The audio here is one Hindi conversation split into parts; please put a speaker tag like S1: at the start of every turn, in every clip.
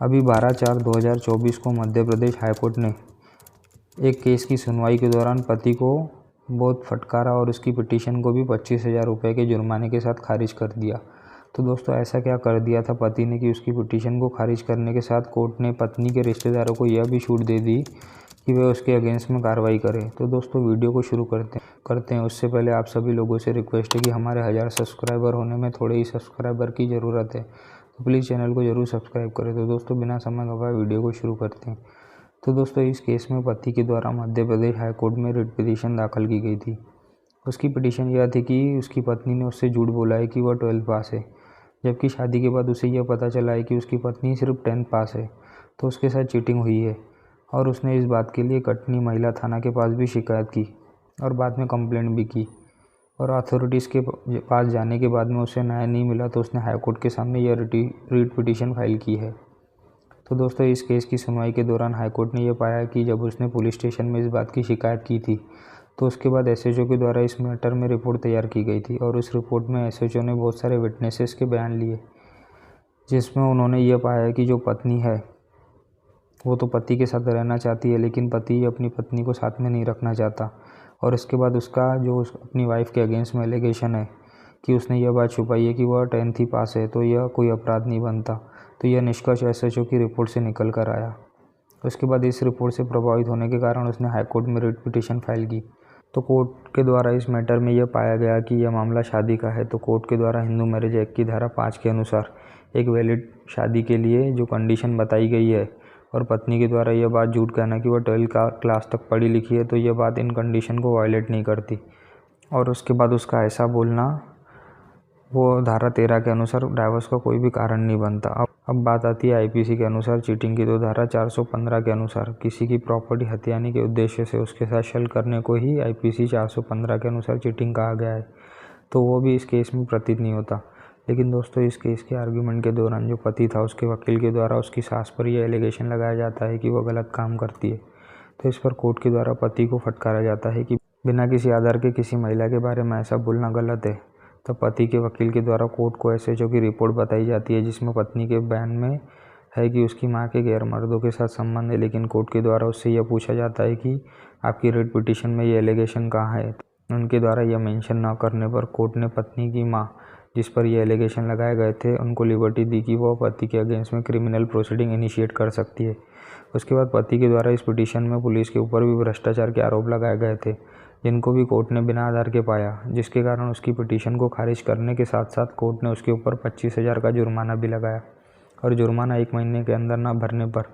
S1: अभी 12/4/2024 को मध्य प्रदेश हाईकोर्ट ने एक केस की सुनवाई के दौरान पति को बहुत फटकारा और उसकी पिटीशन को भी 25,000 रुपये के जुर्माने के साथ खारिज कर दिया। तो दोस्तों ऐसा क्या कर दिया था पति ने कि उसकी पिटीशन को खारिज करने के साथ कोर्ट ने पत्नी के रिश्तेदारों को यह भी छूट दे दी कि वे उसके अगेंस्ट में कार्रवाई करें। तो दोस्तों वीडियो को शुरू करते हैं। उससे पहले आप सभी लोगों से रिक्वेस्ट है कि हमारे 1000 सब्सक्राइबर होने में थोड़े ही सब्सक्राइबर की ज़रूरत है, तो प्लीज़ चैनल को ज़रूर सब्सक्राइब करें। तो दोस्तों बिना समय गवाए वीडियो को शुरू करते हैं। तो दोस्तों इस केस में पति के द्वारा मध्य प्रदेश हाईकोर्ट में रिट पिटीशन दाखिल की गई थी। उसकी पिटीशन यह थी कि उसकी पत्नी ने उससे झूठ बोला है कि वह 12th पास है, जबकि शादी के बाद उसे यह पता चला है कि उसकी पत्नी सिर्फ 10th पास है। तो उसके साथ चीटिंग हुई है और उसने इस बात के लिए कटनी महिला थाना के पास भी शिकायत की और बाद में कंप्लेंट भी की। और अथॉरिटीज़ के पास जाने के बाद में उसे न्याय नहीं मिला, तो उसने हाईकोर्ट के सामने यह रिट पिटीशन फाइल की है। तो दोस्तों इस केस की सुनवाई के दौरान हाईकोर्ट ने यह पाया कि जब उसने पुलिस स्टेशन में इस बात की शिकायत की थी, तो उसके बाद एसएचओ के द्वारा इस मैटर में रिपोर्ट तैयार की गई थी और उस रिपोर्ट में एसएचओ ने बहुत सारे विटनेसेस के बयान लिए, जिसमें उन्होंने यह पाया कि जो पत्नी है वो तो पति के साथ रहना चाहती है, लेकिन पति अपनी पत्नी को साथ में नहीं रखना चाहता। और इसके बाद उसका जो अपनी वाइफ के अगेंस्ट में एलिगेशन है कि उसने यह बात छुपाई है कि वह 10th ही पास है, तो यह कोई अपराध नहीं बनता। तो यह निष्कर्ष एसएचओ की रिपोर्ट से निकल कर आया। उसके बाद इस रिपोर्ट से प्रभावित होने के कारण उसने हाईकोर्ट में रिट पिटीशन फाइल की। तो कोर्ट के द्वारा इस मैटर में यह पाया गया कि यह मामला शादी का है। तो कोर्ट के द्वारा हिंदू मैरिज एक्ट की धारा 5 के अनुसार एक वैलिड शादी के लिए जो कंडीशन बताई गई है और पत्नी के द्वारा यह बात झूठ कहना कि वह 12th क्लास तक पढ़ी लिखी है, तो यह बात इन कंडीशन को वायलेट नहीं करती। और उसके बाद उसका ऐसा बोलना वो धारा 13 के अनुसार डाइवोर्स का कोई भी कारण नहीं बनता। अब बात आती है आईपीसी के अनुसार चीटिंग की। तो धारा 415 के अनुसार किसी की प्रॉपर्टी हथियाने के उद्देश्य से उसके साथ छल करने को ही आईपीसी 415 के अनुसार चीटिंग कहा गया है। तो वो भी इस केस में प्रतीत नहीं होता। लेकिन दोस्तों इस केस के आर्ग्यूमेंट के दौरान जो पति था उसके वकील के द्वारा उसकी सास पर यह एलिगेशन लगाया जाता है कि वह गलत काम करती है। तो इस पर कोर्ट के द्वारा पति को फटकारा जाता है कि बिना किसी आधार के किसी महिला के बारे में ऐसा बोलना गलत है। तब पति के वकील के द्वारा कोर्ट को एसएचओ की रिपोर्ट बताई जाती है, जिसमें पत्नी के बयान में है कि उसकी मां के गैर मर्दों के साथ संबंध है। लेकिन कोर्ट के द्वारा उससे यह पूछा जाता है कि आपकी रिट पिटीशन में ये एलिगेशन कहाँ है। उनके द्वारा यह मेंशन न करने पर कोर्ट ने पत्नी की मां, जिस पर यह एलिगेशन लगाए गए थे, उनको लिबर्टी दी कि वह पति के अगेंस्ट में क्रिमिनल प्रोसीडिंग इनिशिएट कर सकती है। उसके बाद पति के द्वारा इस पिटीशन में पुलिस के ऊपर भी भ्रष्टाचार के आरोप लगाए गए थे, जिनको भी कोर्ट ने बिना आधार के पाया, जिसके कारण उसकी पिटीशन को खारिज करने के साथ साथ कोर्ट ने उसके ऊपर 25,000 का जुर्माना भी लगाया और जुर्माना 1 महीने के अंदर न भरने पर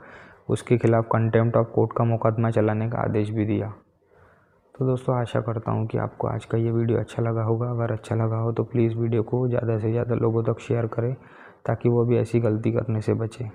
S1: उसके खिलाफ कंटेम्प्ट ऑफ कोर्ट का मुकदमा चलाने का आदेश भी दिया। तो दोस्तों आशा करता हूँ कि आपको आज का ये वीडियो अच्छा लगा होगा। अगर अच्छा लगा हो तो प्लीज़ वीडियो को ज़्यादा से ज़्यादा लोगों तक शेयर करें, ताकि वो भी ऐसी गलती करने से बचें।